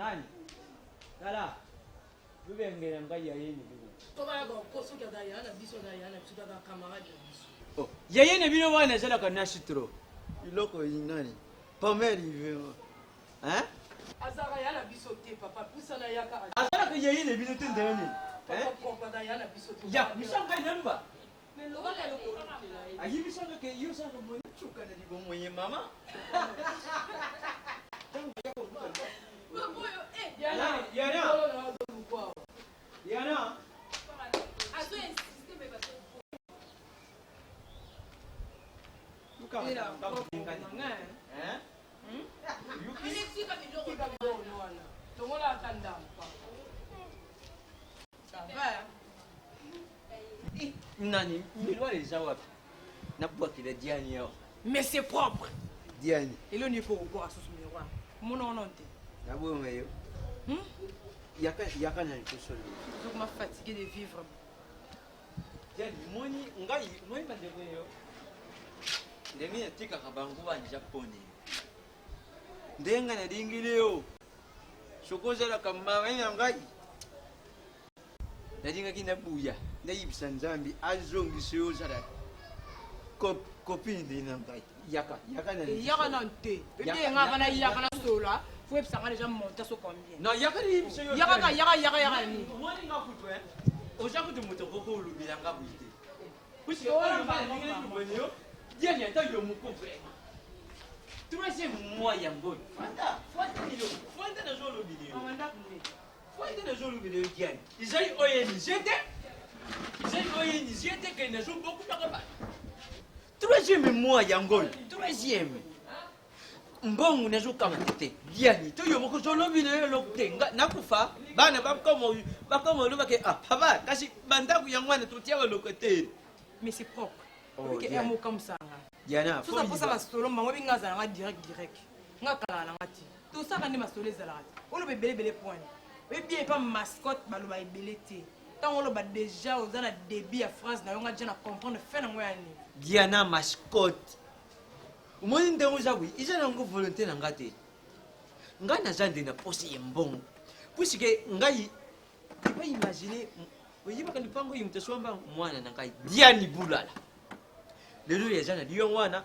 Nani? Tala. Lubengela ngai yayeni bibo. Toba ba koso kada yana biso da yana tuda da camarade. Oh, yayeni bino wana zala kana shitro. Iloko inani? Pameli vema. Hein? Azara yana biso te papa pusana yaka. Azala ka yayeni bino tendeni. Hein? Papa kada yana biso te. Ya, misanga namba. Mais lo wala lo ko. Ayi misanga ke yo sanga mo Chuka na dibo mwenye mama. Yana. Yana. Buka. Nani? Milwa les wapi? Na bwaki la diani yao. Mais c'est propre. Diani. Et là, il faut voir ce miroir. Mon nom, non. Na bo meyo. Yaka na kusolo. Je suis fatigué de vivre. Diani, moni ngai mandeko yo. Ndemi yatika kabangu banja pone. Ndenga na dingileo. Shokozela kamba wena ngai. Ndinga kinabuya. Ndayibisa nzambi azongisiyo zara. Copine dina ngai. Yaka na. Yaka na nte. Bébé nga na yaka na sola. Faut que ça va déjà monter sur combien. Non, yaka ni biso. Yaka ni. Moni nga kutwe. Ojaku de moto koko lubiranga buite. Puisque on va aller au bonio. Diani ata yo mukove. Troisième mois yango. Fanda na jolo vidéo. Amanda kule. Fanda na jolo vidéo Diani. Izai oyeni jete. Que na jolo beaucoup d'araba. Troisième mois yango. Troisième. Mbongo na jolo kama tete. Diani to yo moko jolo vidéo loktenga nakufa. Bana bakomo lo bake papa kasi bandaku yangwana tutia wa lokote. Mais c'est propre. Ok, un mot comme ça. Diana, tout ça pour ça ma solo mango binga za direct. Nga kala na ngati. Tout ça quand ma solo za la. On le belé point. Et bien pas mascotte baloba ebelé té. Tant on le ba déjà aux na débit à phrase na yonga déjà na comprendre fait na ngoya ni. Diana mascotte. Umoni ndengo zawi, iza na ngo volonté na ngate. Nga na zande na posi yembongo. Puisque ngai iba imaginer oyiba kan pango yimteswamba mwana na ngai. Diani bulala. Lelo yazana diyo wana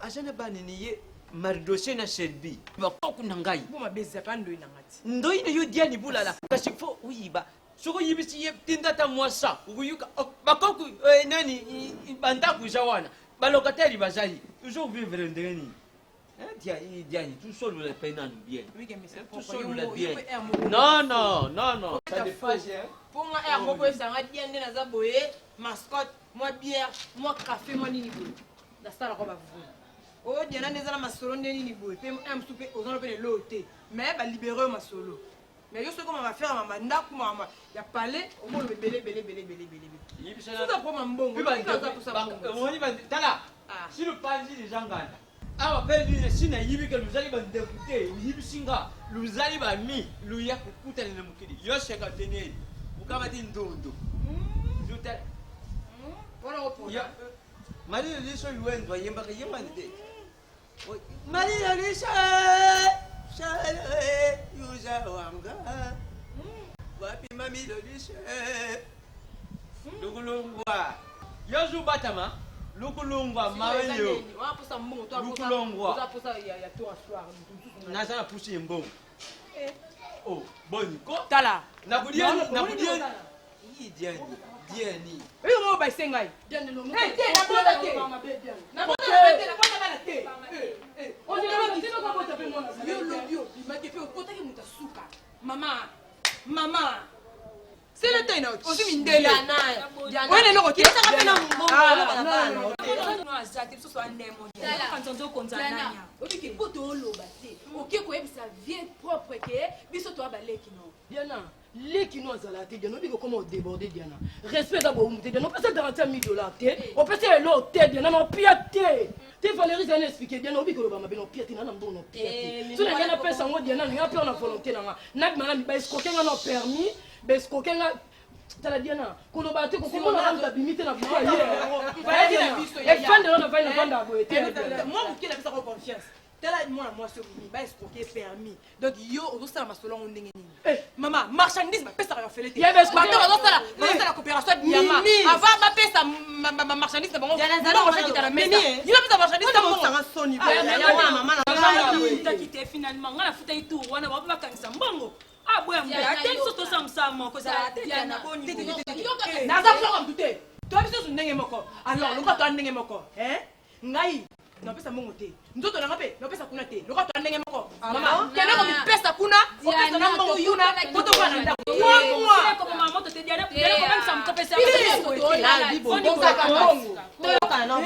azana banini ye maridose na selbi bakoku na ngai Bo mabeza kando ina ngati. ndo ine yo Diani bulala kasi fo uyiba soko yibisi ye tindata mwasa ukuyuka bakoku nani bandaku jawana balokateri bazali toujours vivre ndeni Diani tout seul le peine bien Oui que mais c'est tout propre. seul le bien non ça dépasse Pour moi air moko ezanga bien nde naza boye mascotte moi bière moi café moi nini boye. Da sala ko ba vous. Oh diana neza na masolo nde nini boye pe am soupe ozana pe le loté mais ba libérer ma solo. Mais yo ce comment va faire mama ndaku mama ya parler au moins le belé. yibisa Tout ça pour mbongo. Tala, si le panzi des gens gagnent, ah perdu le sina yibi que nous allons dégoûter, yibi singa, nous allons mi, nous y a kukuta le mukidi. Yo shaka tenir, ukamati ndondo. Je t'ai. Voilà au Ya, Marie Lisa yuen doit yemba que yemba de. Marie Lisa, shale, yuza wanga. Wapi mami Lisa. Lukulungwa. Yozu batama. Lukulungwa mawenyo. Wa pour ça mbongo toi pour ça il y a tout à soir. Nazana pousse mbongo. Oh, bon ko. Tala. Nabudiani. Diani. Eyo mo ba sengai. Diani no mo. Eh, na bola te. Na bola te. On est là, tu vas pas taper moi. Yo, il m'a fait au côté qui muta suka. Maman. C'est le temps now. Aussi mindele. Diana. Ouais, le lokoki. Ça va na mbongo. No azati so so andemo. Kanzonzo konzananya. Obiki poto oloba te. Oke ko ebisa vie propre ke biso to abaleki no. Diana. Les qui nous ont zalaté, Diana, on comment déborder Diana. Respect d'abord, Diana, on peut se garantir $1000, on peut se l'autre, Diana, non piété. Tu Valérie Diana expliquer Diana, on dit que le bama non piété, non bon non piété. Si on a fait ça, moi Diana, on a peur la volonté là. N'a madame, ben ce qu'elle a permis, ben ce qu'elle a tala Diana, qu'on a battu, qu'on a rendu limité la vie. Et fan de la vendre à boire. Moi, qui a fait ça confiance. tala moi moi ce oui ba escroquer permis donc yo on ça ma selon ndenge nini maman marchandise ba pesa ka fele te ba to la coopération de diamant avant ba pesa ma marchandise na bango on va quitter la maison il a pesa marchandise na bango ça soni ba ya maman na quitter finalement ngala futa itu wana ba ba kanisa mbongo ah boya mbya teki soto samsamo ko za teki na boni na za flora mtute to biso ndenge moko alors lokwa to ndenge moko ngai napesa mbongo te nzoto nanga pe napesa kuna te lokwa to ndenge moko mama kena ko pesa kuna opesa na mbongo kuna moto bana ndako moi ko mama moto te diana ko kanisa mkopesa to kana na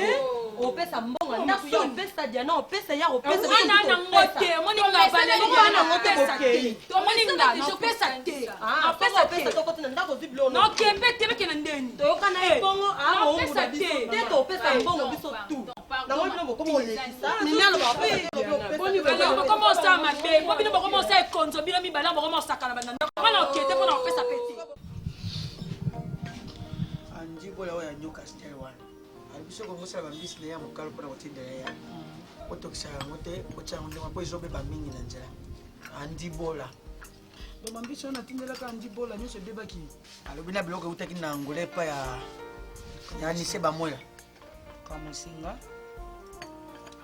opesa mbongo ndako yo opesa diana opesa ya opesa ana na ngote moni ngabale ana ngote bokei to moni ngabale opesa te opesa to kotina ndako ziblo no kepe te beke na ndeni to kana mbongo opesa te te to opesa mbongo biso tu na moi bino bokomo lekisa minalo ba alors comment ça ma fille moi bino comment ça konzo bino mi bala comment ça kana banda kana okete pona opesa peti andi bola oya nyoka style wana alibiso ko ngosala bambisi na ya mokalo pona kotindela ya otokisala ngote ochango ndema po izobeba mingi na nzela andi bola donc bambisi wana atindelaka andi bola nyonso ebebaki alobi na biloko eutaki na ngole epa ya nise bamola kamosinga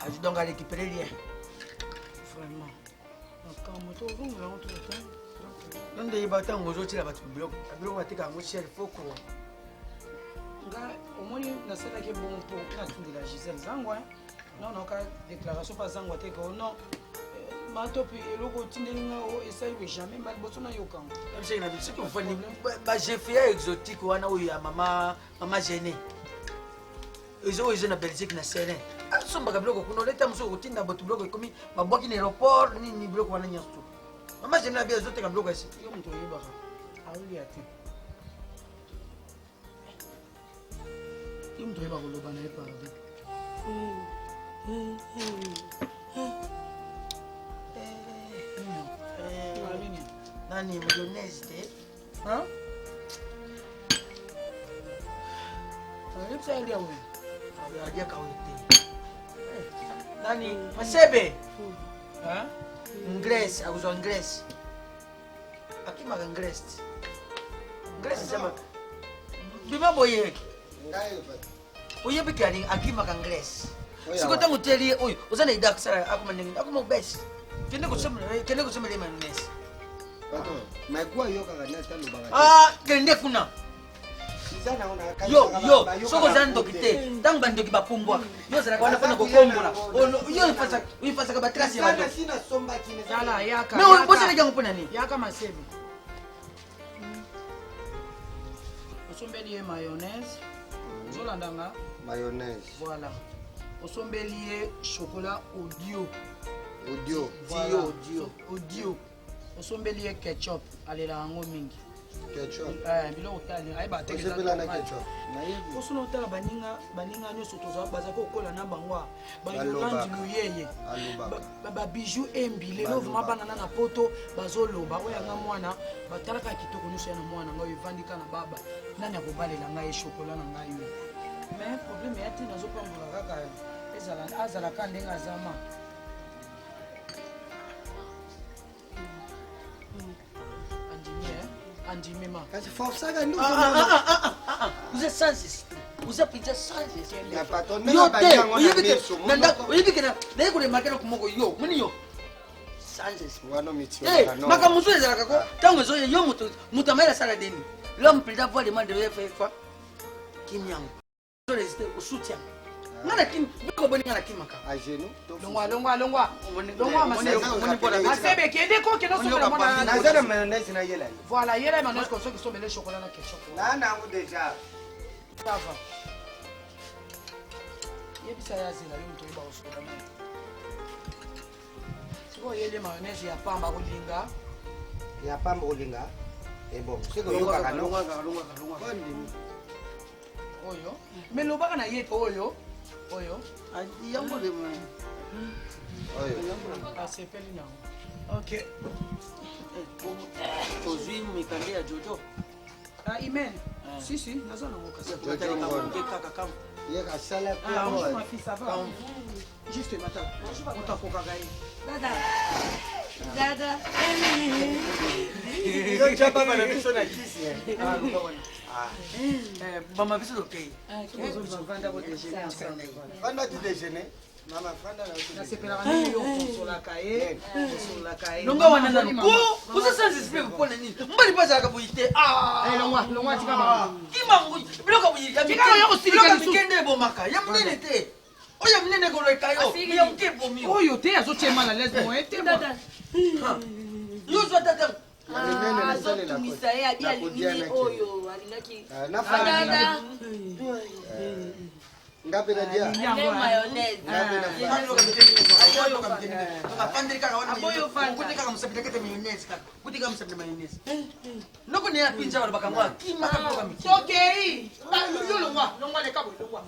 azi donc arécupéré rien vraiment nakamoto ovungela ngo tota donc ndeyeba ntango ozotila bato biloko bateka yango chel foko nga omoni nasalaki bon mpo natindela gisele zangwa non naoka déclaration mpa zangwa te ko non matopi eloko otindeli nga esali ke jamais mba liboso nayokango soki ofandi bagefia exotique wana oyo ya mama gene ezo na belgique na serin asombaka biloko kuna oleta mosuku kotinda bato biloko ekomi babwaki na aéroport nini biloko wana nyonso mama gene na bia ezoteka biloko esi yo moto oyebaka aolia te yo moto oyeba koloba na ye pardi nani mayonnaise te ayebisa elia we aliaka oyo te nani masebe ngrese akozwa ngrese akimaka ngrese ngrese zama bima boye oyebiki ali akimaka ngrese siko ntango oteli oyo oza na ida akosala akoma ndenge akoma obese kende kosomela mayonnaise kende kuna yo soko oza ndoki te ntango bandoki bapumbwa yo ozalaka wana mpona kokombola yo oyifasaka batrasi ya bandoki me bosalaki yango mpona nini yaka masebe osombeli ye mayonnaise ozolandanga mayonnaise voilà osombeli ye chocolat audio audio osombeli ye ketchup alela yango mingi biloko tani ayeba atekosona otala baninga nyonso bazalaki kokola na bango bayolangi luyeye babiju embi lelo vraimen banana na poto bazoloba oyo yanga mwana batalaka kitoko nyonso ya na mwana ngai evandika na baba nani akobalela ngai eshokola na ngai yo mais probleme ya ntina azopambola kaka azalaka ndenge azama andimema kasi forçaka nous vous êtes sans esprit vous êtes déjà sans esprit ya patron yo te oyebike naye koremarkela komoko yo moni yo sans esprit wana miti makambo mosusu ezalaka ko ntango ezoye yo moto amayela asala deni l'homme président voit demande de faire quoi kimyango resiste osutia ngana kim biko boni ngana kimaka a genou longwa masebe kende ko kendo so mwana na zero mayonnaise na yela voilà yela mayonnaise ko so ki so mele chocolat na ketchup na ngo déjà ça va yebisa ya zela yo mto iba osola me siko yele mayonnaise ya pamba kolinga et bon c'est que yo kaka no oyo mais lobaka na ye oyo yango de asepeli nango ok ozwi mikande ya jojo imen si naza nango kasi kaka ye kasala bonjour ma fille ça va Juste matin. On t'a cocaïne. Dada. Yo chapa para que sona kisi. Ah, Maman, c'est ok. Fanda tu déjeuner. Mama fanda na tu. Nasepelaka nini yo konsolaka ye konsolaka ye longa wana nani usasanza isipe kupona nini mbali bazalaka boyite longwa tika ba kimangu biloko boyika Tikalo ya kosilika lisusu. mikende ebomaka ya monene te oyo monene koleka yo ya moke ebomi oyo te azotyema na lese moye te Dada. yozwa tata azotumisa ye abi alingini oyo alingaki Na dada ngapi na dia? ne mayonnaise noko ne yapinza balo bakangwa kimaka biloka miki tokei yo longwa leka boye longwa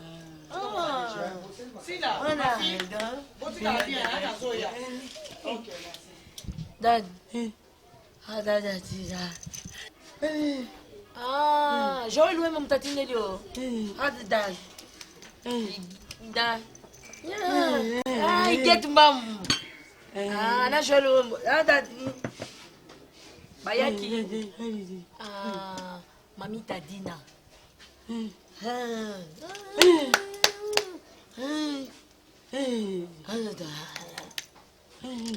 sila botikala bien akazoya Dad. Dada tira. Joel wewe mtatine leo. Dad. Da. Get mam. Na Joel dad. Bayaki. Mami Tadina.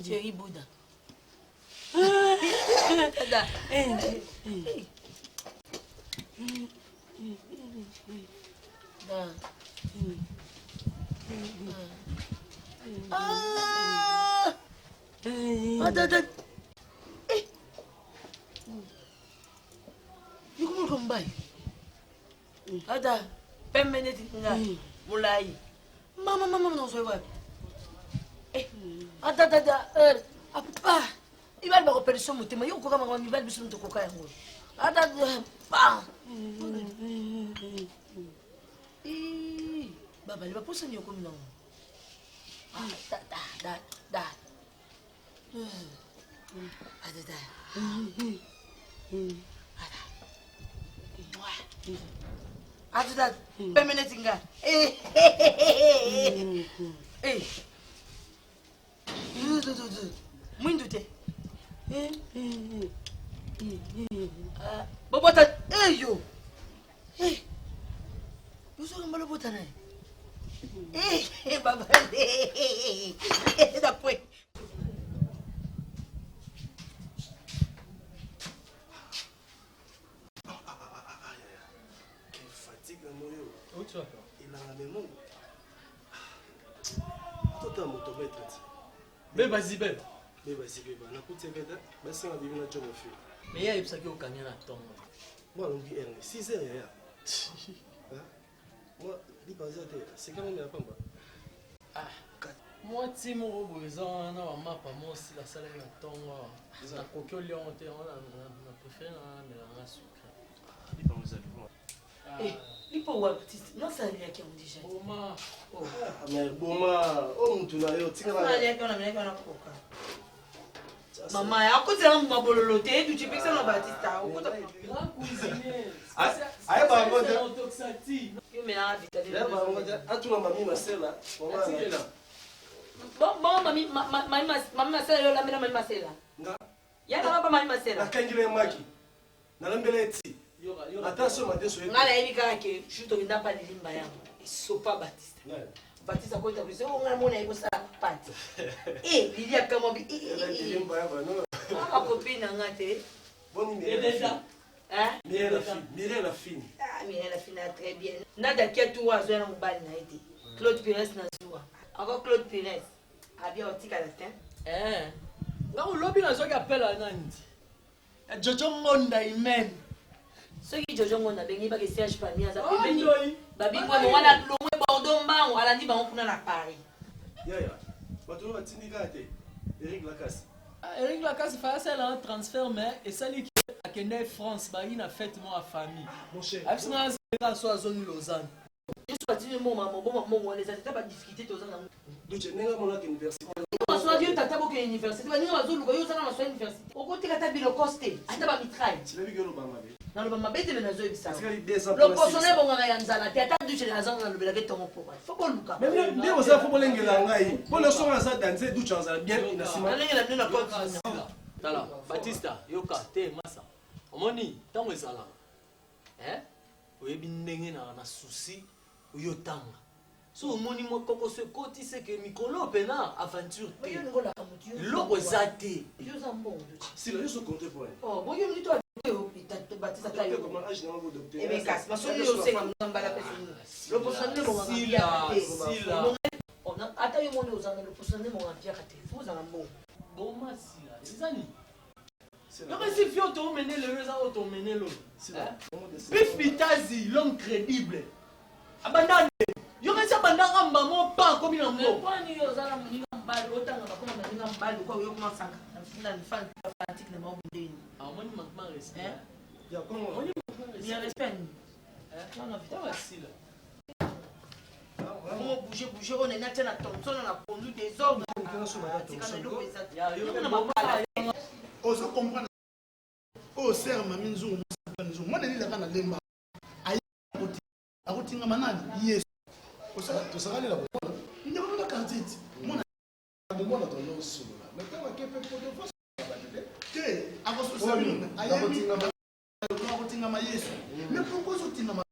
Jerry Bouddha. Da. Da. You come by. Ada, permanent nga. Mulai. Mama no soy wa. Ada. Apa. Ibal ba ko perso mo tema yo ko kama ngam ibal bisu ko kaya mo. Ada pa. Baba liba pusa niyo ko mino. Da. Ada. Ada. Permanent nga. Muito te. Bobota, yo. Yo sou malo bota né. Baba. Da foi. Quelle fatigue na moyo. où tu vas Il a la mémoire. Toto moto betre. beba zibe Basi beba na kuti beta basi nga bibi na jomo fi. me ya yebisaki okanya na ntongo Moi longi erne 6 heures ya. Moi libanza te. C'est quand même la pamba. mwa ti moko boye eza wana bamapa mosi basalaki na ntongo nakoki oliongo te yango na prefere namelanga sucre Libanza libanza. Lipo wa petite. Non ça lui a qui on dit déjà. boma Mais boma o muntu na yo tika Ça na. lui a qui on a mis qu'on a coca. Maman, ya ko tela mwa bololo te du chipekisa na Batista. Okuta. grand cuisinier Aye ba ngoja. autoxati Yo me na vita de. Ya ba ngoja. Atuna mami masela. Mama na. Bon mami masela yo la mena mami masela. Nga Ya na ba mami masela. nakangile maki. Nalambele ti. yoka Attention madeso yo. Ngala yebi kaka ke shuto nda pa limba yango. Sopa Batista. Batista ko ta kuise o ngala mona ibo sa pati. Lili akamo bi. Limba ya ba no. Ah copine ngate. Boni et déjà Hein? Mireille la fine. Ah, mais elle a fini très bien. Nada qui a tout oiseau dans mon bal n'a été. Claude Pires n'a pas. Encore Claude Pires. A bien au tic à la fin. nga olobi nazwaki apela nandi jojo ngonda imen Ceux qui Jojo on a béni parce que Serge Pami a Oh, béni. Ndoyi. Babi moi on a l'omwe Bordeaux mbango ala ndi bango kuna na Paris. Yaya. Batu batindika te. Eric Lacasse. Eric Lacasse fait un transfert mais et ça lui qui a kené France ba ina fête mo a famille Mon cher. absina za so zone Lausanne Je suis parti mon maman bon les ça pas difficulté aux gens. Donc nenga mona université. On soit Dieu tata boke université. Ba ni ba zo luko yo sana ma so université. Au côté kata bilo coste. Ata ba mitraille. Tu l'as vu que le bama be. Dans le moment, bête, les oeufs, ça. Le poissonnet, bon, on a un zala, t'as du chez la zone dans le bélaguet, ton pour moi. Faut qu'on look up. Mais bien, on s'en fout pour l'engueuler. Pour le son, on s'en danser, d'où tu en as bien. Il a si mal. Tala, Batista, Yoka, te massa. Omoni, tango ezala. Oyebi ndenge na souci oyo tanga. So omoni mo koko se koti se ke mikolo pena aventure te. Loko ezate. Si là, je suis content pour elle. Oh, bon, il toi Batista taille. Comment âge dans vos docteurs? Eh bien, casse, parce que je sais qu'on en balade. Le poissonnet, bon, on a attaqué mon os, le poissonnet, mon empire, vous en avez bon. Bon, Massila, c'est ça. Donc, si Fio t'a mené le réseau, t'a mené l'autre. Pif Pitazi, l'homme crédible. Abandonné. Yo reste abandonné en bas, mon pas comme il en Mais quand il y a un bal, autant on a un bal, quoi, il y a un sac. Une femme fanatique, ne m'a oublié. Ah, moi, il manque pas respect. Il y a comment? Il y a respect. Non, non, C'est facile. Comment bouger, on est national, on a conduit des hommes. Ozo comprendre. O ser mami nzungu nzungu. Mwana ni la kana lemba. Ayi akutinga manani. Yes. Osaka tosaka lela bona. Ndio kuna kantiti. Mwana mwana tono sulu. Mais quand on kepe pour de force. Ke akoso sulu. Ayi akutinga ma Yesu. Mais pourquoi otinga ma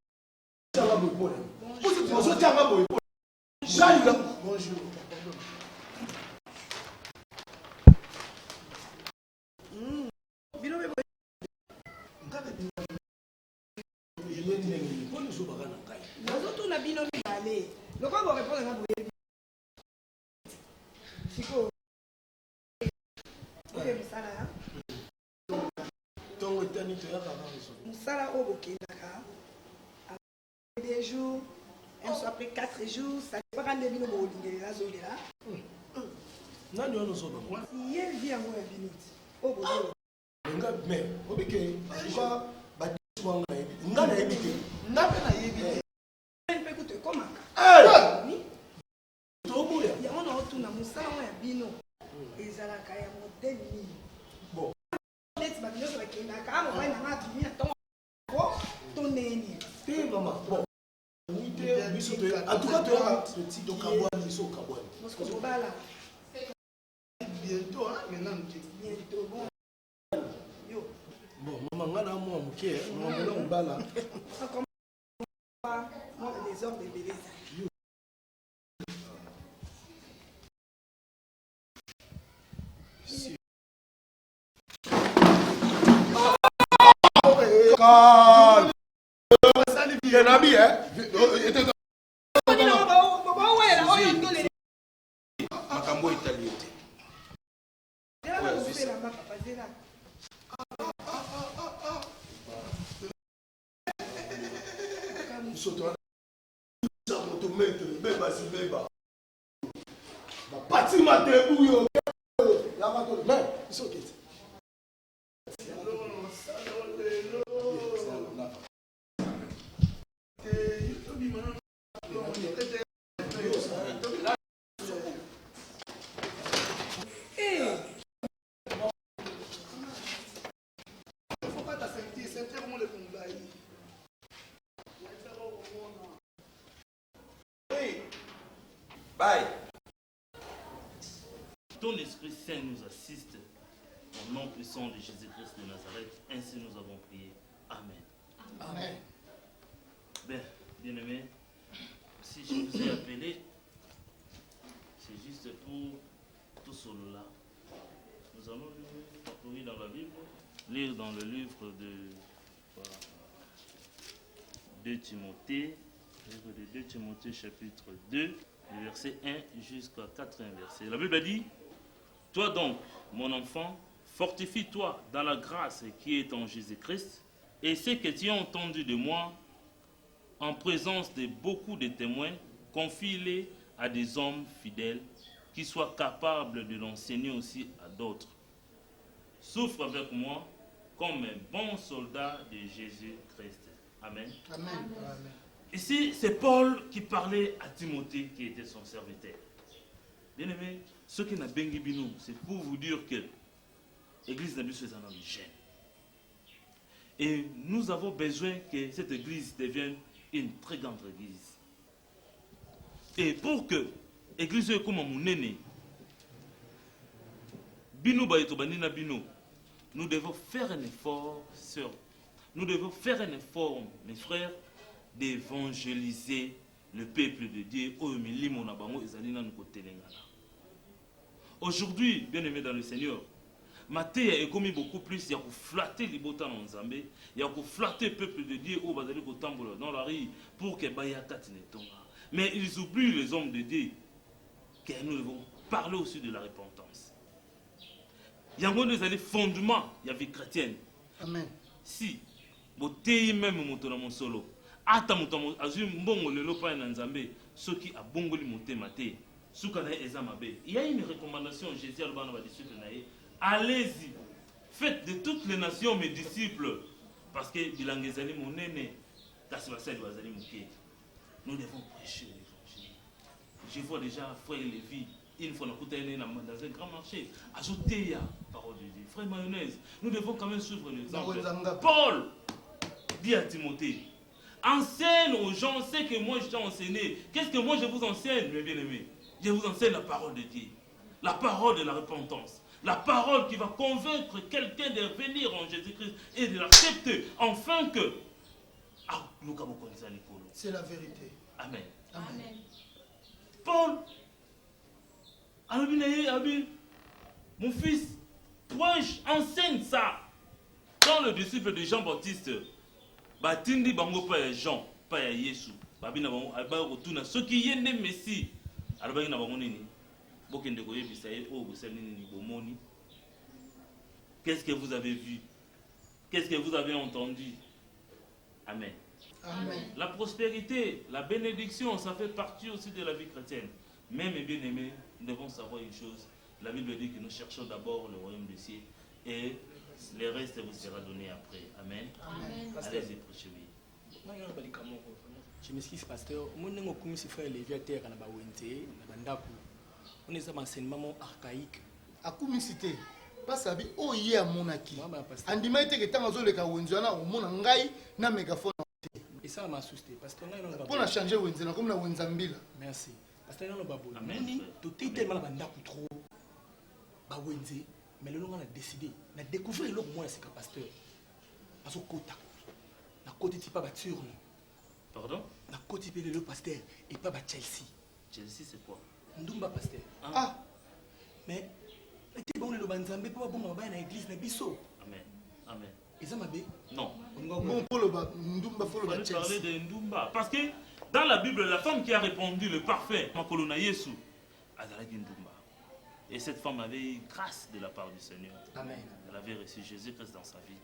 Tanga boy. Ozo tanga boy. Bonjour. nazotuna bino mibale lokola borépondre nga boyebi siko oyo misala ya Tongo etani toyaka mosala oyo bokendaka des jours un soir après 4 jours ça dépend nde bino bolingelela azolela Nani wana ozoba moi? ye vi yango ya bino ti oyo bozola Nga mais obike kwa badiswa nga na yebi. Nga pe na yebi te. mpe kutu ekomaka Toboya. yango na otuna mosala oyo ya bino ezalaka ya modele nini Bon. neti bato nyonso bakendaka a mobali nanga atumi na ntongo to neni Te mama. Bon. Oui te biso to. En tout cas to ya petit to kabwani biso kabwani. mosko kobala Bientôt, hein, maintenant, bientôt bon yo Bon, mama nga na mwa muke, mama na mbala. moi les ordres de beleza Calme. Il a mis, hein. bawela oyo ndolele Makambo italien te. zela bakopelanga papa zela Biso to na moto mettre beba si beba. Ba pati matebu yo. La mato. Mais biso kete. Bye. Ton Esprit Saint nous assiste. Au nom puissant de Jésus-Christ de Nazareth, ainsi nous avons prié. Amen. Amen. Bien, bien-aimés, si je vous ai appelé, c'est juste pour tout cela. Nous allons parcourir dans la Bible, lire dans le livre de 2 Timothée, livre de 2 Timothée chapitre 2, du verset 1 jusqu'à 4e verset. La Bible dit, « Toi donc, mon enfant, fortifie-toi dans la grâce qui est en Jésus-Christ, et ce que tu as entendu de moi, en présence de beaucoup de témoins, confie-les à des hommes fidèles qui soient capables de l'enseigner aussi à d'autres. Souffre avec moi comme un bon soldat de Jésus-Christ. » Amen. Amen. Amen. Ici, c'est Paul qui parlait à Timothée, qui était son serviteur. Bien aimé, ce qui n'a bengi binou, c'est pour vous dire que l'église n'a pas besoin de gêne. Et nous avons besoin que cette église devienne une très grande église. Et pour que l'église soit comme mon aîné, nous devons faire un effort, sœurs. Nous devons faire un effort, mes frères, d'évangéliser le peuple de Dieu. Aujourd'hui, bien aimés dans le Seigneur, Matthieu est commis beaucoup plus, il y a flatter les botans en Zambé, il y a flatter le peuple de Dieu au bazali dans la rue pour que Bayakat ne tombe. Mais ils oublient les hommes de Dieu, que nous devons parler aussi de la repentance. Il y a des fondements, il y a vie chrétienne. Amen. Si, vous avez même mon solo, ata mutamo azui mbongo lelo pa na Nzambe, ceux qui a bongoli monté maté, ceux qui il y a une recommandation Jésus a le disciple naé. Allez-y, faites de toutes les nations mes disciples, parce que bilangezali mon aîné, nous devons prêcher l'évangile. Je vois déjà frère Lévi, une fois dans un grand marché, ajouter la parole de Dieu. Frère Mayonnaise, nous devons quand même suivre l'exemple. Paul dit à Timothée, enseigne aux gens ce que moi je t'ai enseigné. Qu'est-ce que moi je vous enseigne, mes bien-aimés? Je vous enseigne la parole de Dieu, la parole de la repentance. La parole qui va convaincre quelqu'un de venir en Jésus-Christ et de l'accepter, afin que... C'est la vérité. Amen. Amen. Paul, mon fils, prêche, enseigne ça. Quand le disciple de Jean-Baptiste, Batindi Bango pas Jean, pas Jésus, Babina Bango, Alba ce qui est né Messie, Alba Bangonini. Qu'est-ce que vous avez vu? Qu'est-ce que vous avez entendu? Amen. Amen. La prospérité, la bénédiction, ça fait partie aussi de la vie chrétienne. Mais mes bien-aimés, nous devons savoir une chose. La Bible dit que nous cherchons d'abord le royaume des cieux et le reste vous sera donné après. Amen. Amen. Allez-y, prêchez. Je m'excuse, pasteur. Moi, je suis si frère Lévi à terre, on est un enseignement archaïque. À comicité, pas ça, oh, il y a mon acquis. Andima était que tant que les Wendiana au monde en gaï, n'a mégaphone. Et ça m'a assusté. Parce que pour la changer Wendiana comme la Wenzambila. Merci. Parce que nous avons tout est tellement trop. Bah, Wendy, mais le nom on a décidé, on a découvert l'autre moi, c'est que pasteur. Parce que Kota, la côté type pas Turne. Pardon? La côté type le pasteur et pas Chelsea. Chelsea, c'est quoi? Ndumba pasteur. Ah! Mais, tu bon le banzambe pour bon dans l'église na biso. Amen. Amen. Et ça m'a bé? Non. Bon pour le Ndumba faut le Chelsea. Parler de Ndumba parce que dans la Bible, la femme qui a répondu le parfait, Makolona Yesu, Azalaki Ndumba. Et cette femme avait eu grâce de la part du Seigneur. Amen. Elle avait reçu Jésus-Christ dans sa vie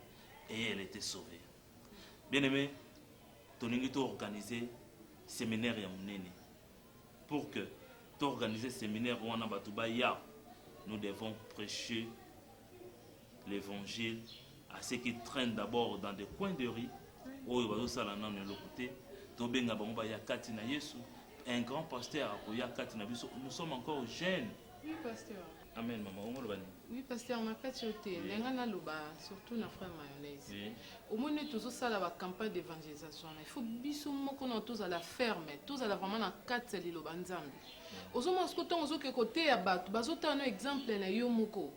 et elle était sauvée. Bien-aimé, tu as organisé séminaire à Mounene. Pour que tu organises séminaire où on a Batubaya, nous devons prêcher l'évangile à ceux qui traînent d'abord dans des coins de rue, où ils vont s'en aller de l'autre côté. Un grand pasteur, nous sommes encore jeunes. Oui, pasteur. Amen, maman. Oui, pasteur, on a fait sauter. Surtout dans frère mayonnaise. Au moins, nous tous ça la campagne d'évangélisation. Il faut bisoumo qu'on a tous à la ferme, tous à la vraiment dans 4 lilo banzambi. Ozoma skoto ozoke côté ya batu, bazota un exemple na yo moko.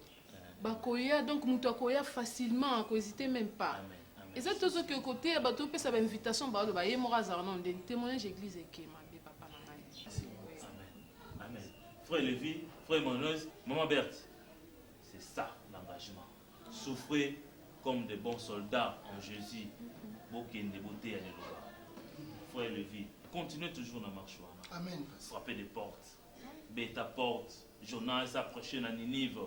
Bakoya donc muto akoya facilement, ko hésiter même pas. Et ça tout ce que côté ya batu peut ça invitation ba ba yemora zarnon de témoignage église et ma bé papa na ngai. Amen. Amen. Frère Lévi, frère Moneuse, maman Berthe. C'est ça l'engagement. Souffrez comme des bons soldats en Jésus. Bokende beauté à l'éloignement. Frère Lévi, continuez toujours dans la marche. Amen. Frapper des portes. Bêta porte. Jonas a prêché dans Ninive.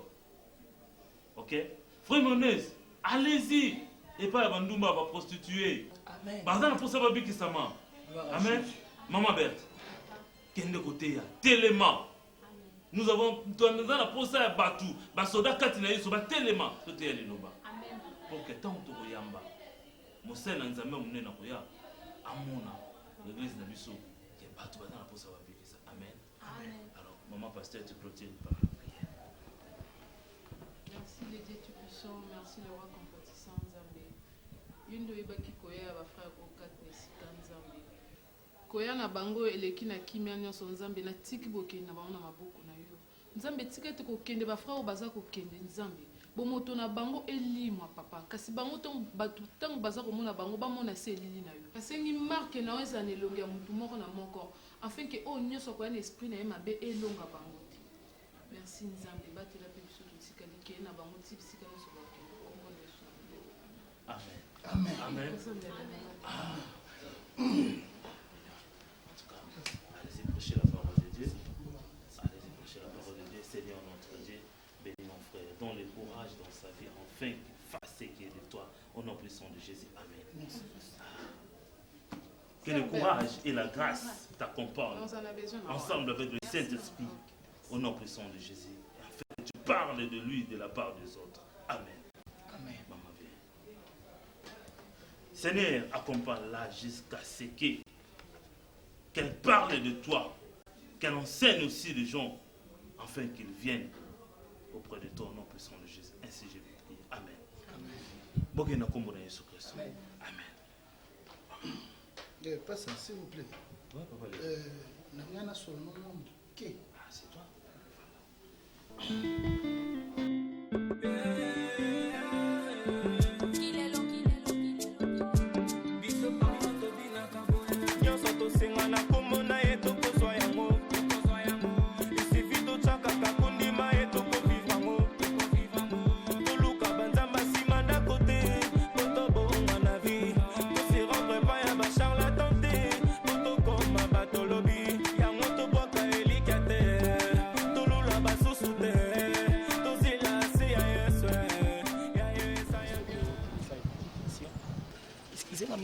Ok? Frère Moneuse, allez-y. Et pas la bandoumba va prostituer. Amen. Bazan pour ça va bien qui ça m'a. Amen. Maman Berthe. Kende côté ya. Téléma. Nous avons la procès à Batou. Basoda Katina Yosoba Téléma. Tout est allé là-bas. Pour que tant que tu yamba. Moussa Nanzame Moune na Koya. Amona. L'église n'a pas qui est Batou dans la procès à bien ça. Amen. Alors, maman pasteur, tu clôtures par la prière. Merci les dieux tout puissants, merci le roi compatissant Zambé. Yundo ebaki koya ba frère ko katne sikanzambe. Koya na bango eleki na kimia nyonso nzambe na tiki bokende na bango na maboko na yo. Nzambe tika te kokende ba frère baza kokende nzambe. Bomoto na bango elimwa papa kasi bango ton batu tango baza komona bango bamona se elili na yo. Asengi marque na weza na elongi ya mutu moko na moko afin que o nyonso ko ya esprit na ye mabe elonga bango. Merci nzambe batela pe biso tika like na bango ti bisika nyonso bakende. Amen. Amen. Amen. Amen. Allez-y prêcher la parole de Dieu. Allez-y prêcher la parole de Dieu. Seigneur notre Dieu, bénis mon frère. Donne le courage dans sa vie, afin qu'il fasse ce qui est de toi. Au nom puissant de Jésus. Amen. Que le courage et la grâce t'accompagnent ensemble avec le Saint-Esprit. Au nom puissant de Jésus. Afin que tu parles de lui de la part des autres. Amen. Amen. Maman, viens. Seigneur, accompagne-la jusqu'à ce qu'elle parle de toi, qu'elle enseigne aussi les gens, afin qu'ils viennent auprès de toi au nom puissant de Jésus. Ainsi je vais prier. Amen. Amen. Amen. Passe, s'il vous plaît. Ah, c'est toi.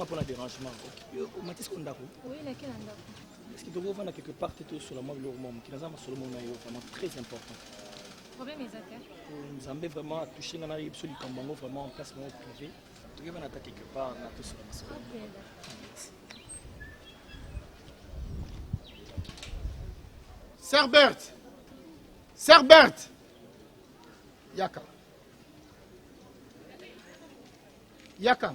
Pour le dérangement. Mathis Kondako. Oui, laquelle Andako? Est-ce qu'il doit voir quelque part sur la mort de l'homme qui nous a vraiment très important. Le problème est que nous avons vraiment touché dans la vie sur le Kambango, vraiment en place privé. Tout le monde attaque quelque part dans tout sur la maison. Serbert! Serbert! Yaka. Yaka.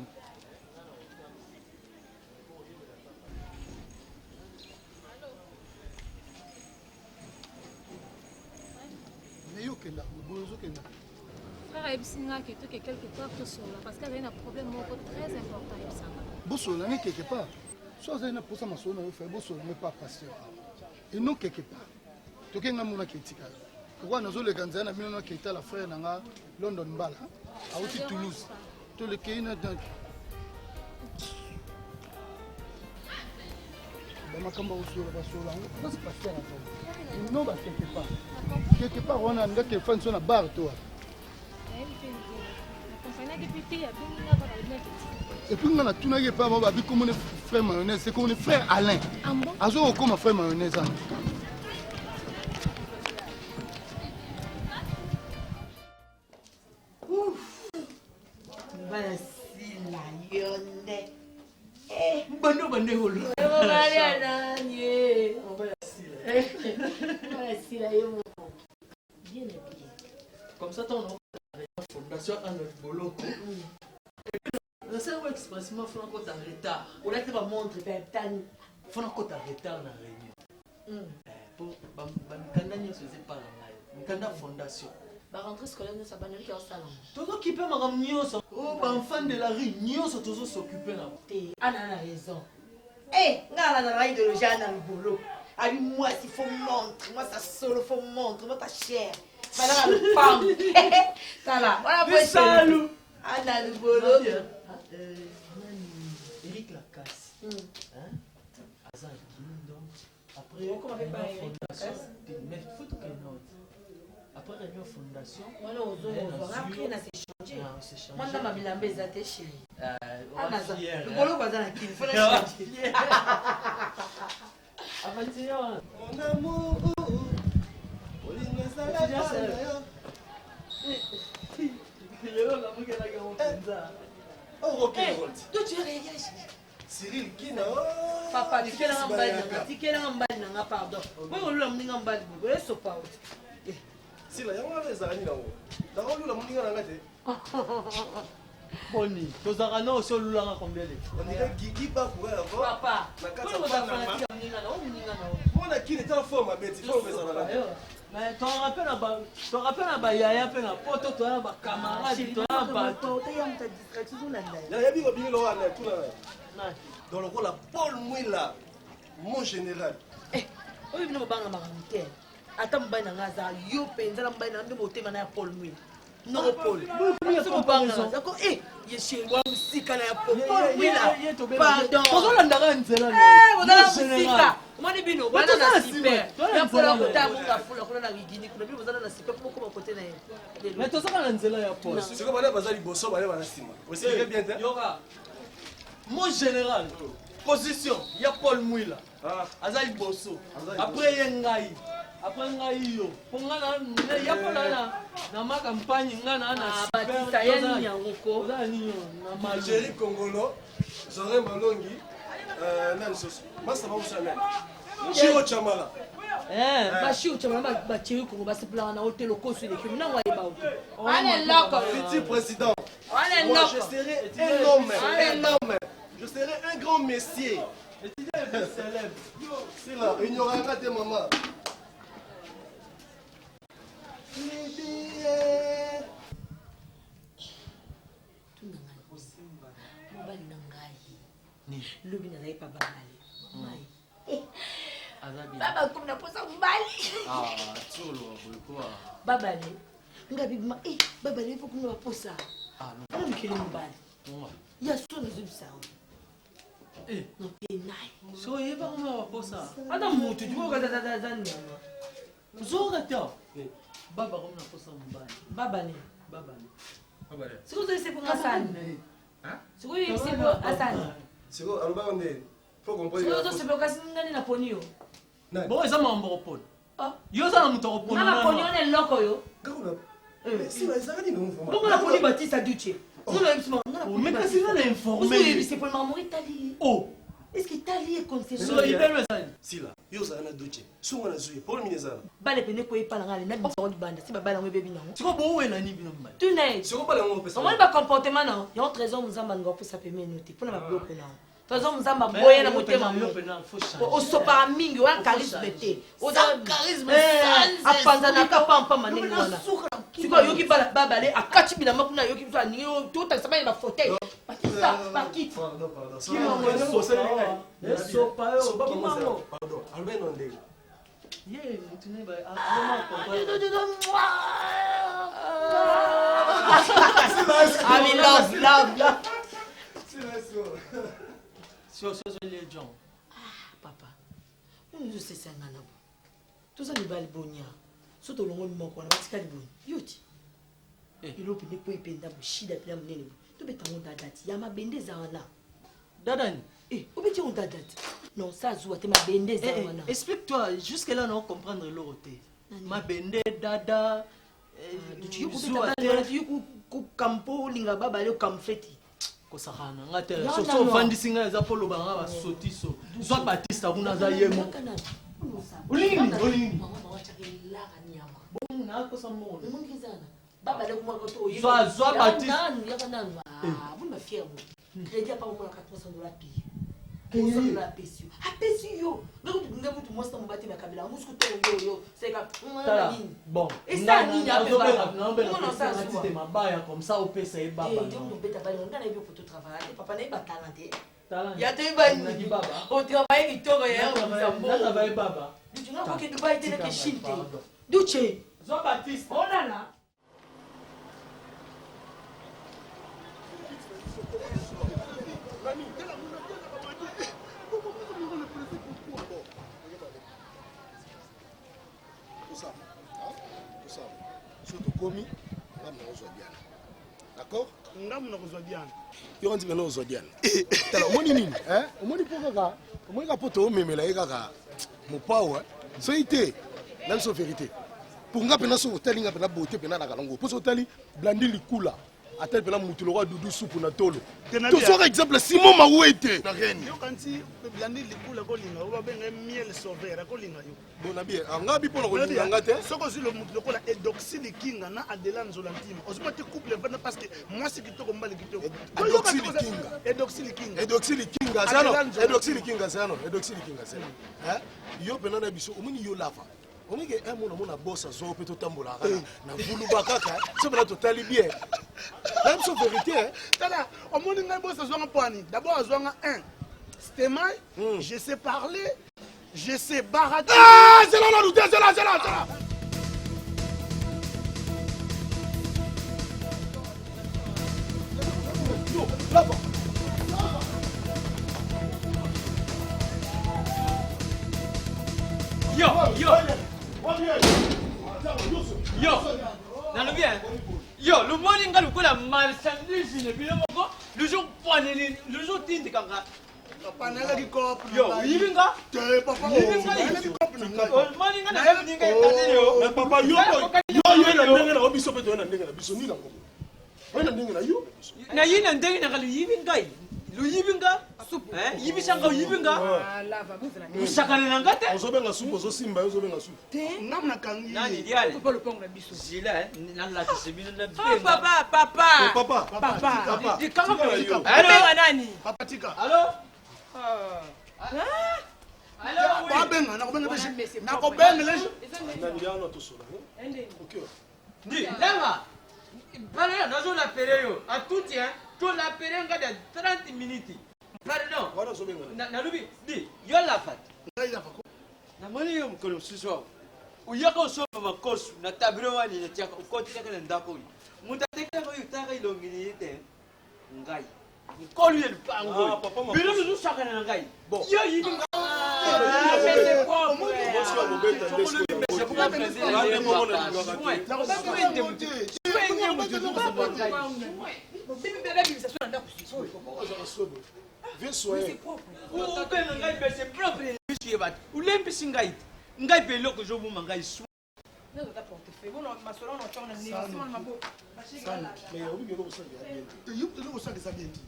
frère Ebsinga qui est quelque part tout seul parce qu'il y a un problème très important. Boussola n'est quelque part. Soit il y a pour ça ma soeur fait Boussola n'est pas pasteur. Et non quelque part. Tu qu'est-ce que critique. Pourquoi nous les Ganzana nous qui était la frère nanga London Bala à aussi Toulouse. Tous les qui dans Makamba Boussola Boussola. Non c'est pasteur en non bah quelque part. Quelque part on a un gars qui fait sur la barre toi. Et puis on a tout n'ayez pas moi avec comme frère mayonnaise c'est comme frère Alain. Azo comme frère mayonnaise. Comme ça, ton fondation à notre boulot. C'est un expressement franco en retard. On a été montre franco en retard dans la réunion. Pour Bamkanda, c'est pas la fondation. La rentrée scolaire ne s'abonne qui est au salon. Tout ce qui peut m'amener aux enfants de la réunion sont toujours s'occuper là. Anna a raison. Eh, n'a la raille de le genre dans le boulot. Ah, moi, il faut montrer. Moi, ça solo, faut montrer. Moi, ta chère. Madame, le femme. T'as là. Voilà, moi, salou. Anna, le boulot. Eric Lacasse. Azan Kingdom. Après, comment on fait pas Eric Lacasse? Mais il faut que note. Après la réunion fondation. Voilà, aux autres. Après, on a s'échangé. Moi, dans ma bilambe, ça t'est chéri. Le boulot, pas dans la kill. Il faut la changer. Mon amour, toi tu réagis. Cyril Kina. Papa, tu quel en pardon. Moi, on l'a mis en bas de boulot. Et pas. Si la yamma les années là-haut. Dans le monde, on a gâté. Boni, tozaka na oso lulanga combien de fois? On dirait Guigui pas pour elle avoir. Papa, On a qui est en forme, mais il faut faire ça. Mais tu te rappelles à Bayaya, tu as poto, tu as camarade, tu as bateau. Il y a bien le roi tout là. Dans le rôle la Paul Mouila, mon général. Eh, oui, nous banga maramite. Attends, bana ngaza, yo penza la bana ndo motema na Paul Mouila. Non Paul. C'est mon banga. D'accord. Eh, yeshe wa musika na Paul Mouila. Pardon. Ozolanda nzela. Eh, ozala musika. Moni bino, bana na super. Ya pola kota munga fula kuna na gigini kuna bino ozala na super pour comment côté na. Mais tozaka na nzela ya Paul. C'est comme bana bazali bosso bana bana sima. Aussi bien bien. Yoka. Mon général, position, il y a Paul Mouila. Azali bosso. Après yengai. Après ngai yo. Pongana il y a pas là na ma campagne ngana na Batista yani nyangoko. Na Algérie Congolo, Zoré Malongi, Nansos. Moi ça va où ça même. Chiro Chamala. Bashi uchamana bachiri Congo basi plan na hôtel ko sur les criminels na wa ba. Allez là, petit président. Allez là. Je serai un homme. Je serai un grand messier. célèbre. C'est là, il n'y aura pas de maman. Lobi na pas babali. Baba comme na posa mbali. Tsolo boyko. Babali. Ngabi ma babali faut comme na posa. Non mkele mbali. Ya so na zibisa. No penai. So yeba kuma posa. Ada mutu juko ka zani. Zoga ta. Baba comme na posa mbali. Babali. C'est quoi c'est pour Hassan? C'est quoi c'est pour Hassan? C'est quoi on va on est faut comprendre. C'est pour kasi ngani na ponio. Bon eza mambo pon. Yo za na mutoko pon. Na ponio ne loko yo. Kakuna. Si va ça ni nous Bongo na poni Batista Duce. Non non imsima. Mais kasi na informé. C'est pour le maman Italie. Oh. Est-ce que Italie est concernée? So ibelwe ça. Si là, yo za na Duce. Sunga na zuye Paul Minezala. Bale pene ko ipala ngale na biso di banda. Si baba na ngwe bebi nango. Siko bo wena ni bino mbali. Tu n'es. Siko pas ngo pesa. On va pas comportement non. Yo trésor muzamba ngo pour ça peme noter. Pour na bloquer non. Trésor muzamba boye na motema mo. O sopa mingi wa charisme te. O da charisme sans. Apanza na ka pampa manengi wana. Siko yoki bala baba le akati bila makuna yoki biso ani yo tout ça ba ba fauteuil. Batista bakit. Pardon. Pardon. Albert Nondé. Yeah, mutune ba. I mean love. So les gens. Papa. Nous sais ça ngana bo. Tout ça ni bali bonya. Soto longo moko na batika liboni. Yoti. Ilo pinde ko ipenda bushida pila munene. To beta ngonda dati. Ya mabendeza wana. Dadani. Obeti ngonda dati. Non, ça joue à te mabendeza wana. Explique-toi, jusque là on va comprendre l'oroté. Mabende dada tu ku kampo linga baba le kamfeti. Kosakana ngate so vandisinga eza polo banga ba sotiso. Soit Batista kuna za yemo. Olingi. Bon na ko samo. Baba le kuma ko to. Soit Batista. Vous me fier moi. Crédit pas au moins $400 payé. $400 payé. A payé yo. Donc tu n'as pas mostra mbati na kabila. Musku to yo. C'est ka. Bon. Et ça ni ya pe baba. Non ça c'est mabaya comme ça au pesa e baba. Donc beta ba on a eu pour tout travailler. Papa n'est pas talenté. Talent. Ya te ba ni baba. On travaille vitoro ya. On travaille baba. Tu n'as pas que Dubaï était que Chine. Duce. Soit Batista. Oh là là. Komi, d'accord? Ngamu na kozwa Diana. Yo nzi beno ozwa Diana. Tala omoni nini? Omoni pokaka. Omoni ka poto omemela ekaka. Mopawa. So ite. Na so vérité. Pour nga pena so hôtel nga pena beauté pena na kalongo. Pour hôtel blandi likula. atel pena mutu lokwa dudu supu na tolo tozoka exemple Simon Mawete na reine yo kanti bilandi likula kolinga oba benga miel sauveur kolinga yo bona bien anga bi pona kolinga nga te soko zi le mutu lokola edoxyle kinga na Adela Nzolantima ozoma te couple vana parce que moi c'est kitoko mbali kitoko edoxyle kinga zano yo pena na biso omuni yo lava on est que un mona boss à zo peut tambola na vulu bakaka c'est vrai total bien même c'est vérité tala on moni ngai boss à zo ngapani d'abord à zo nga 1 stemai je sais parler je sais barater ah c'est là c'est là yo là-bas Yo, le morning nga lukola marchandise ne bilo moko, le jour poiné, le jour tindi kanga. Papa na la cop. Yo, yibinga? Te papa. Le morning nga na hebu ninga tande yo. Mais papa yo na ndenge na obiso pe to na ndenge na biso ni nango. Na ndenge na yo. Na yina ndenge na lu yibinga. Lu yibinga? Yibisanga yibinga? Lava muzana. Musakana na ngate? Ozobenga supu ozosimba ozobenga supu. Te namna kangi. Nani diale? Papa le pongo na biso. Zila na la kisemino na benga. Papa. Di kama kwa yo. Benga nani? Papa tika. Allô? Allô? Ba benga na kobenga bese. Na kobenga lejo. Nani ya na to sola. OK. Di, lema. Pardon, nazo la yo. A tout hein. Tu l'appelles nga de 30 minutes. Pardon. Voilà zo benga. Na lubi, di, yo la fat. Ngai la fako. Na moni yo mkono siswa. Uyaka usoma makosu na tabiro wani na tiaka ukoti kaka na ndako yi. Mutateka ko yutaka ilongini yete. Ngai. Mkono ye lupango. Biro luzu saka na ngai. Bon. Yo yibi nga. Mais quoi moi? Viens soigner. Ngai pe loko jo buma ngai su. Non, ta portefeuille. Bon, ma soeur on entend na mabo. Mais oui, mais ça bien. Tu y a ça que ça bien dit.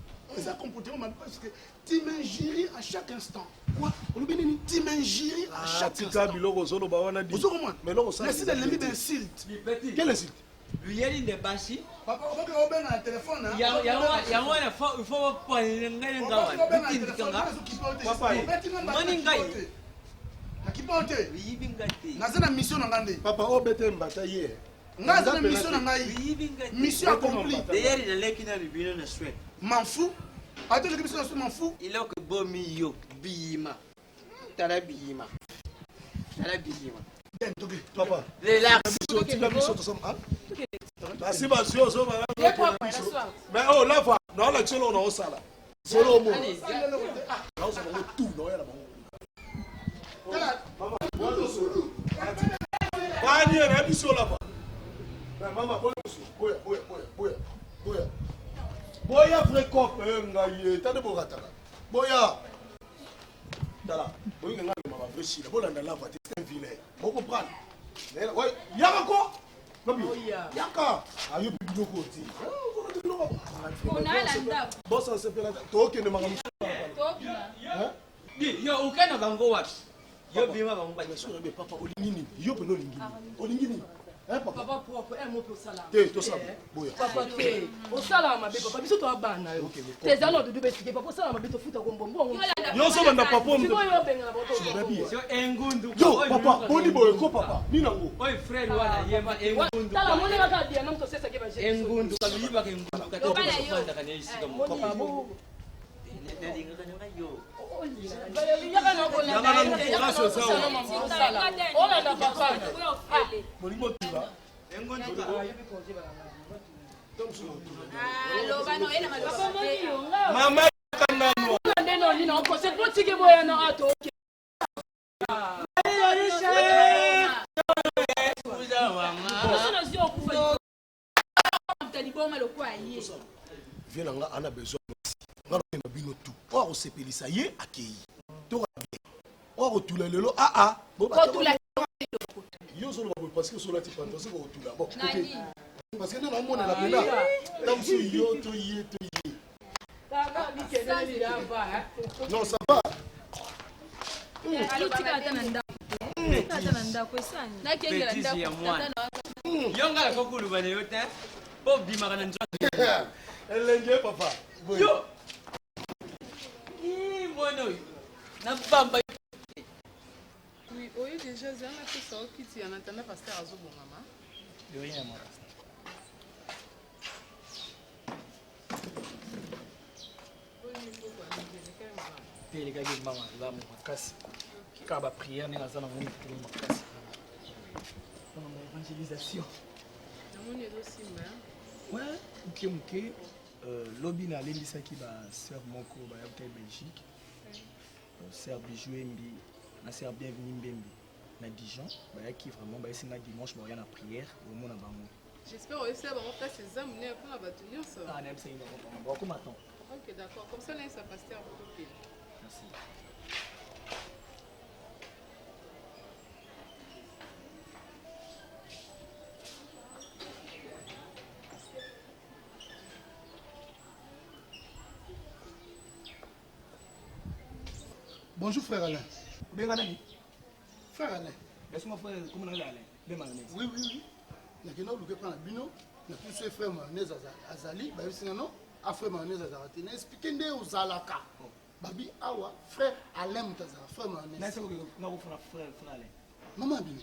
Ça comportement parce que tu m'injures à chaque instant. Quoi? On bénit tu m'injures à chaque instant. Biloko zolo ba wana di. Mais loko ça. Merci de l'ami d'insulte. Quel insulte? Lui yeli de bashi. Papa, on va ouvrir un téléphone. Ya wana il faut pas ngai ngawa. Tindikanga. Papa, mani ngai. Nakipote. Nazana mission na ngande. Papa obete mbata ye. Nazana mission na ngai. Mission accomplie. D'ailleurs il est là qui n'a le bien na souhait. M'en fous. Attends, le mission m'en fous. Il a que bomi yo bima. Tala bima. Papa. Relax. Basi basi yo zo ba. Mais oh là va. Non l'action on a sala. Solo mo. Ah, on s'en va tout non ya la bango. Maman, bois solo. Bani na biso là va. Maman, boya vrai cop ngai tande bokataka. Boya. Dala, boyi nga mama vrai chila. Bolanda la voiture c'est un vilain. Vous comprenez? Ouais, yaka ko. Nabi. Yaka. Ayo bido ko ti. On a la ndab. Boss on se fait la. Toke ne manga musu. Toke. Hein? Di, yo ukana bango wapi? Yo bima bango ba. Monsieur le papa olingini. Yo pe no lingini. Olingini. Hein papa? Papa propre, un mot pour ça là. Te to ça. Boya. Papa te. Au sala ma bébé, papa biso to abana yo. Tes anos de deux expliquer papa sala ma bébé to futa kombombo. Yo so banda papa mo. Yo benga na boto. Yo engundu. Yo papa, boni boy ko papa. Ni nango. Oy frère wana yema engundu. Tala moni ka dia nam to sesa ke ba je. Engundu kabiba ke engundu ka to kwanda kana isika mo. Papa bo. Ndinga kana yo. Mama kanano. Ndeno nina ko se protike boya na ato. Viens là, on a besoin aussi. On a besoin de tout. On a sepelisa ye akei. Tout va bien. On a retulé le lot. Ah. Bon, bah, yo solo parce que solo ti panto c'est ko tula. Bon. parce que nous avons la pena. Tant que yo to yé. Non, ça va. Bêtise ya mwana. Yo ngala kokuluba leyo te. Po bimaka na nzwa. Elenge papa. Yo. Mwana oyo. Na bamba. Oui, oyo déjà zana pe sa okiti en attendant pasteur azobongama. Oui, moi. Les gars, ils m'ont là, mon casse. Quand la prière, nous avons mon casse. L'évangélisation. Ouais, ok. Lobby na lembisa ki ba sœur moko ba ya Belgique. Sœur Bijou Mbi, na sœur Bienvenue Mbembe na Dijon, ba ya ki vraiment ba esi na dimanche ba ya na prière au monde na bango. J'espère que ça va faire ses âmes né pour la bâtonnière ça. Ah, nem c'est une bon comment attends. OK, d'accord. Comme ça là ça pasteur pour tout. Merci. Bonjour frère Alain. Bien Alain. Frère Alain. Est-ce que mon frère comment on Alain? Bien mayonnaise. Oui, oui, oui. Na kena luke prendre bino, na plus ce frère mayonnaise azali, ba bisinga non, a frère mayonnaise azarate. Na expliquer nde ozalaka. Babi awa frère Alain mutazala frère mayonnaise. Na seko na ko frère Alain. Maman bino.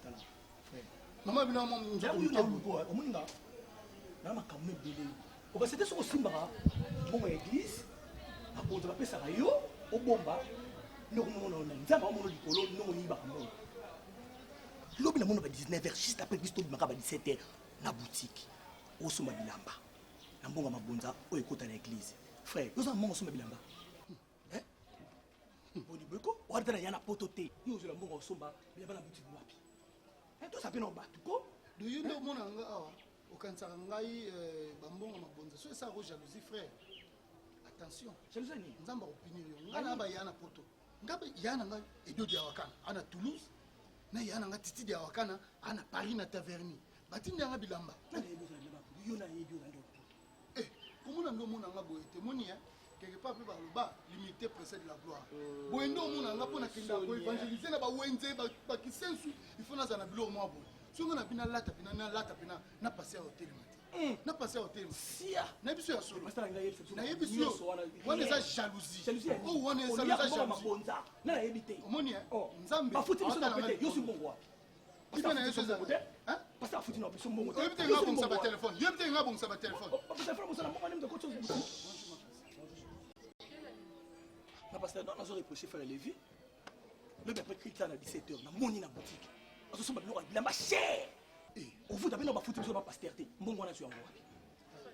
Tala. Frère. Maman bino mo nzo ko luko, o muninga. Na makamwe bele. O ba c'était soko simbaka. Bon église. Aponza ba pesa yo. Au bomba, nous avons l'homme n'a pas 19h, juste après Christo Makaba 17h, la boutique. Au Soma Bilamba. Nambonga Mabonza, au écoute à l'église. Frère, nous avons mon Soma Bilamba. Hein? On dit beaucoup, on a un pototé. Nous avons mon Soma, il y a la boutique de Wapi. Et tout ça peut nous battre. Do you know mon anga awa? Au Kansarangai, Bambonga Mabonza. C'est ça, jalousie, frère. Attention, jalousie, nous avons opinion. Ngana ba yana poto. Ngaba yana nga edo dia wakana. Ana Toulouse. Na yana nga titi dia wakana. Ana Paris na Taverny. Batindi nga bilamba. Na edo bilamba. Yo na edo nga poto. Comment on a nga boye témoigner quelque part pe ba loba limité précède la gloire. Boendo mona nga pona kenda ko évangéliser na ba wenze ba kisensu. Il faut na za na bilo mo abo. So nga na bina lata pina na passer au hôtel. Na passé au thème. Sia. Na biso ya solo. Na yebiso yo. Wana za jalousie. Oh wana za jalousie. Na yebite. Omoni nzambe. Ba futi biso na pete yo si mbongwa. Ibe na yeso za. Hein? Parce que futi na biso mbongwa. Yebite nga bongsa ba téléphone. Yebite nga bongsa ba téléphone. Parce que frère mbongsa na ko chose. Na pasteur non nazo reprocher faire Lévi. Le après critique à 17h na moni na boutique. Azo somba biloko bilamba cher. Au vous d'abord, on va foutre sur ma pasteur. Bon, on a su en voir.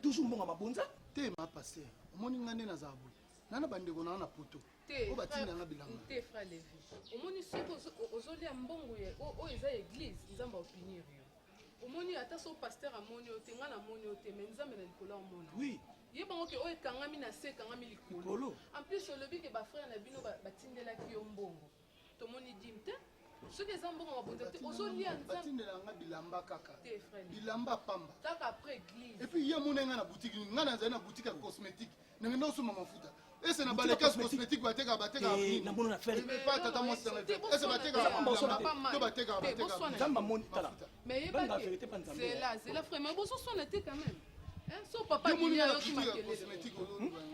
Toujours bon à ma bonza. T'es ma pasteur. Mon ingane na zabu. Nana bande ko na poto. Te. O batinda na bilanga. Te frère Lévi. Omoni soko ozoli ya mbongo ye o eza église nzamba opinion yo. Omoni ata so pasteur amoni o te ngana amoni o te mais nzamba na likolo amona. Oui. Ye bango ke o ekangami na se kangami likolo. En plus olobi ke ba frère na bino batindela ki yo mbongo. Tomoni dimte. Ce que les mbongo mabonza te ozolia nzamba batindela nga bilamba kaka. Te frère. Bilamba pamba. Kaka après église. Et puis hier mon nga na boutique nga na za na boutique ya cosmétique. Na ngenda osoma mafuta. Et c'est na baleka cosmétique bateka na bono na faire. Mais pas tata moi c'est na. Et c'est bateka nzamba moni tala. Mais yeba c'est la frère mais bozo sona te quand même. Hein so papa dit ya yo qui marqué cosmétique.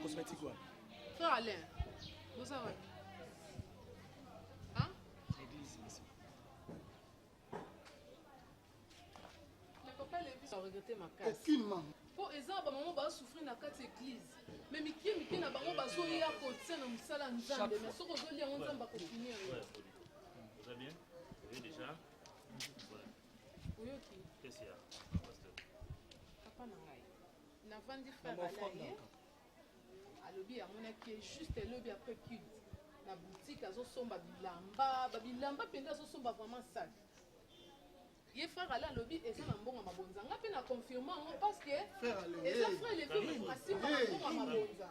Cosmétique quoi. Frère Alain. Vous savez. Regretter ma casse. Aucunement. Pour exemple, maman va souffrir dans quatre églises. Mais Miki na bango ba zo ya ko tsena musala nzambe mais soko zo lia nzamba ko finir. Vous allez bien? Oui déjà. Oui OK. Qu'est-ce qu'il y a? Papa na ngai. Na vandi frère Alain. Alobi ya mona qui est juste lobi après culte. Na boutique azo somba bilamba penda azo somba vraiment sac. Ye frère Alain lobi eza na mbongo mabonza nga pe na confirmer ngo parce que eza frère Lévi asimba mbongo mabonza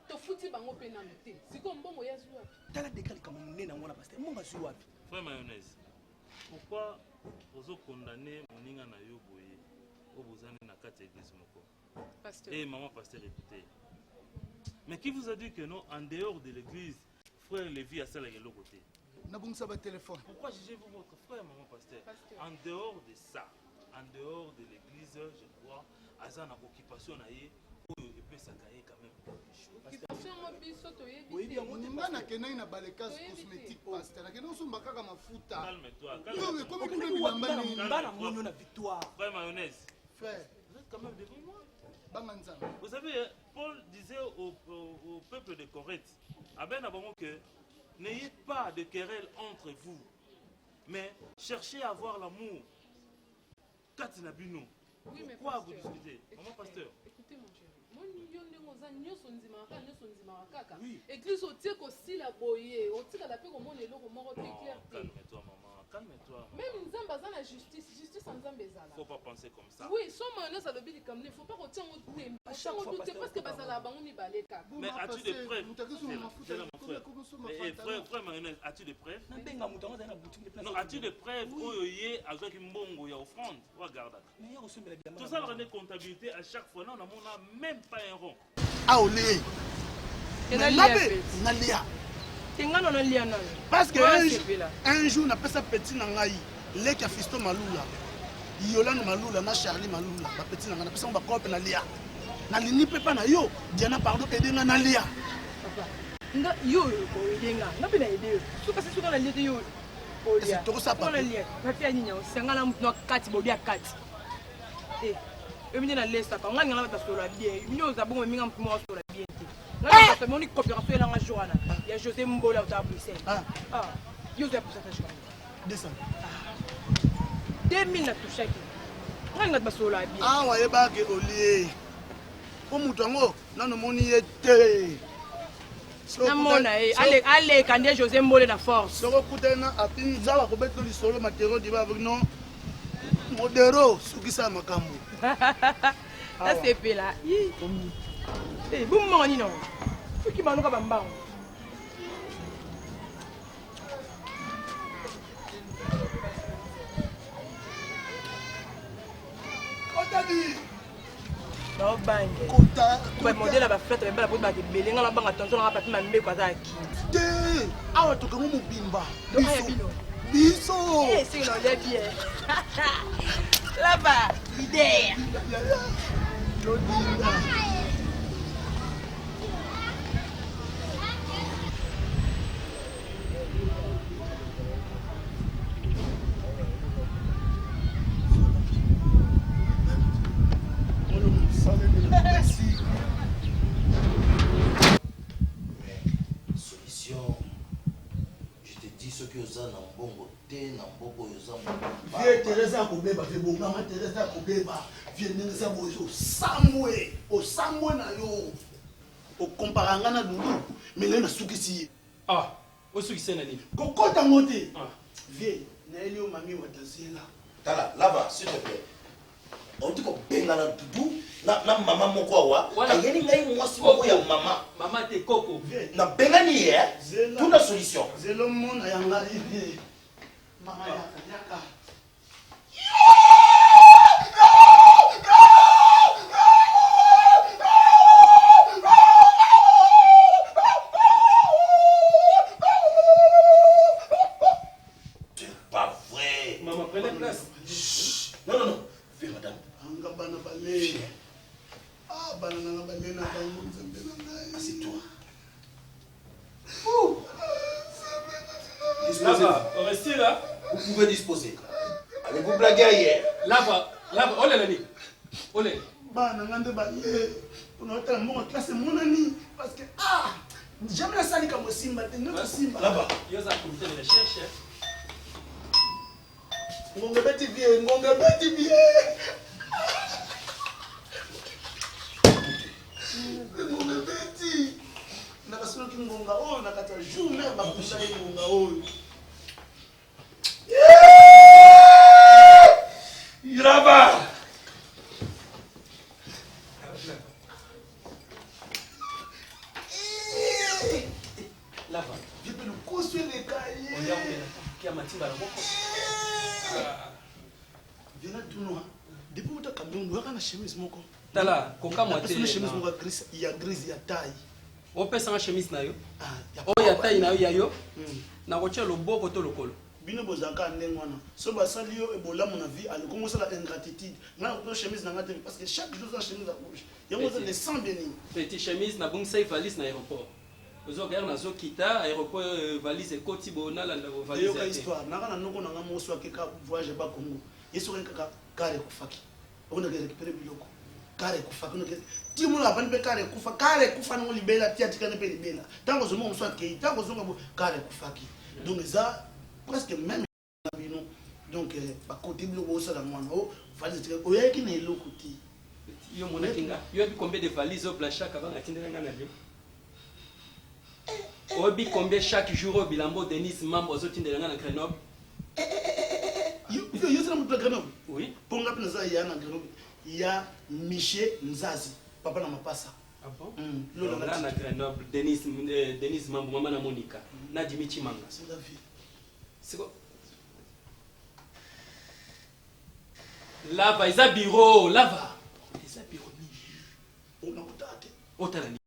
to futi bango pe na mute siko mbongo ya zwa tala décalé comme nena ngona pasteur mbongo zwa wapi frère mayonnaise pourquoi ozo condamner moninga na yo boye vous avez dans 4 églises. Pasteur. Et maman, pasteur, écoutez. Mais qui vous a dit que non, en dehors de l'église, frère Lévi a ça de l'autre côté? Téléphone. Pourquoi jugez-vous votre frère, maman, pasteur? En dehors de ça, en dehors de l'église, je crois, Azan a occupation à y et peut s'accueillir quand même. Occupation, mon biso, tu es Oui, bien, on a une balèque cosmétique, pasteur. Calme-toi, victoire. Frère mayonnaise. Frère, vous êtes quand même devant moi. Bamanzana. Vous savez, Paul disait au peuple de Corinthe, que n'ayez pas de querelle entre vous, mais cherchez à avoir l'amour. Oui, mais pourquoi pasteur, vous discutez? Maman pasteur. Écoutez mon chéri, moi église otie kosila boye otikala mpe komona eloko moko te clair te. Calme-toi maman, calme-toi. Même nzambe aza na justice ya nzambe ezala. Faut pas penser comme ça. Oui, so mayonnaise alobi likambo ne faut pas kotia ngo tembe otiango dute parce que bazala bango mibale kaka. Mais as-tu des preuves? Frère mayonnaise, as-tu des preuves? Non, as-tu des preuves oyoye avec mbongo ya offrande? Regarde. Tout ça rend comptabilité à chaque fois. Non, on n'a même pas un rond. Ah, on est. Parce que un jour, on a fait ça petit nangaï. Les qui a fiston Maloula. Yolande Maloula, na Charlie Maloula. La petite nangaï. Parce qu'on va couper na lia. Na lini pepa na yo. Diana pardon aider na lia. Nga yo ko idenga. Na pena ide. Suka se suka na lia yo. C'est trop ça papa. Papa ni nyawo. Sangala mtu kati bodia kati. Eh. Emi na lesa ka ngani ngala basola bien. Minyo za bongo minga mtu mo sola bien. Ngala ka moni coopération la ngajwana. Ya José Mbola au Bruxelles. Ah. Yo za pourcentage. 200. 2000 na touché. Ngani ngala basola bien. Ah waye ba ke olie. Ko mutu ngo nano moni yete. Namona allez candidat José Mbola na force. Soko kutena apinza wa kobeto li solo matériau diba avec non. Modero sukisa makambo. Là c'est fait là. Eh bon moni non. Faut qui manuka bamba. Otadi. Non bang. Kota. Ouais modèle ba fête ba ba ke belenga la banga attention na papi mambe kwa za ki. Te. Awa to kamo mubimba. Biso. Biso. Eh c'est non les bien. Là-bas, l'idée. Solution. Je te dis ce que vous avez dans le bon côté, dans le bon côté. Vieux Teresa Kobeba, vieux Bongama Teresa Kobeba, vieux Nenesa Bozo, Samwe, au Samwe na yo, au comparangana Doudou, mais là, on a soukisi. Ah, au soukisi na livre. Koko Tangote, vieux, Naelio Mami Watazela. Tala, là-bas, s'il te plaît. On dit qu'on benga na Doudou, na maman moko wa, ayeli ngai mwasi moko ya mama. Maman te koko. Na benga ni hier, toute la solution. Zelo mona yanga vieux. Mama yaka. C'est pas vrai. Maman, prenez place. Non. Fais madame. Anga bana balé. Ah, bana na balé na bango nzembe na ngai. Assieds-toi. Là-bas, restez là. Vous pouvez disposer. Allez vous blaguer ailleurs. Là-bas, on est là. On est. Bana ngande balé. On a tellement mon classe monani parce que jamais la sali comme Simba, t'es notre Simba. Là-bas. Il y a un comité de recherche. Ngonga beti bien. Ngonga beti. Nakasolo ki ngonga oyo nakata journée bakunda ngonga oyo. Là-bas. Là-bas. Je peux le construire les cahiers. On y a qui a Matimba la boko. Viens à tout noir. depuis uta Cameroun waka na chemise moko tala koka moi te chemise moko grise ya grise ya taille opesanga chemise na yo oyo ya taille na yo ya yo na kotia loboko to lokolo bino bozalaka ndenge wana so basali yo ebolamu na vie aloko mosala ingratitude nga na chemise na nga te parce que chaque jour na chemise ya rouge yango oza le sang béni petit chemise na bongisa valise na aéroport ozokere nazokita aéroport valise ekoti bonalanda valise eyoka histoire nanga na noko nanga moso akeka voyage ba Congo yesoka kaka kare kufaki okona ke récupérer biloko kare kufaki no ke ti mo la bani pe kare kufa no libela ti atikane pe libela tango zo mo so akei tango zo ngabo kare kufaki donc ça presque même bino donc ba côté biloko ça la mwana o valise tika oyaki na eloko ti yo monaki nga yo abi combien de valises au blachaka banga tindela nga na bio obi combien chaque jour au bilambo Denis Mambo ozotindela nga na Grenoble yo c'est la moto Grenoble oui ponga pena za ya na Grenoble ya Michel Nzazi papa na mapasa ah bon là na Grenoble Denis Mambo mama na Monica na Dimitri Manga c'est la vie c'est quoi lava eza bureau lava eza bureau ni on a otate otala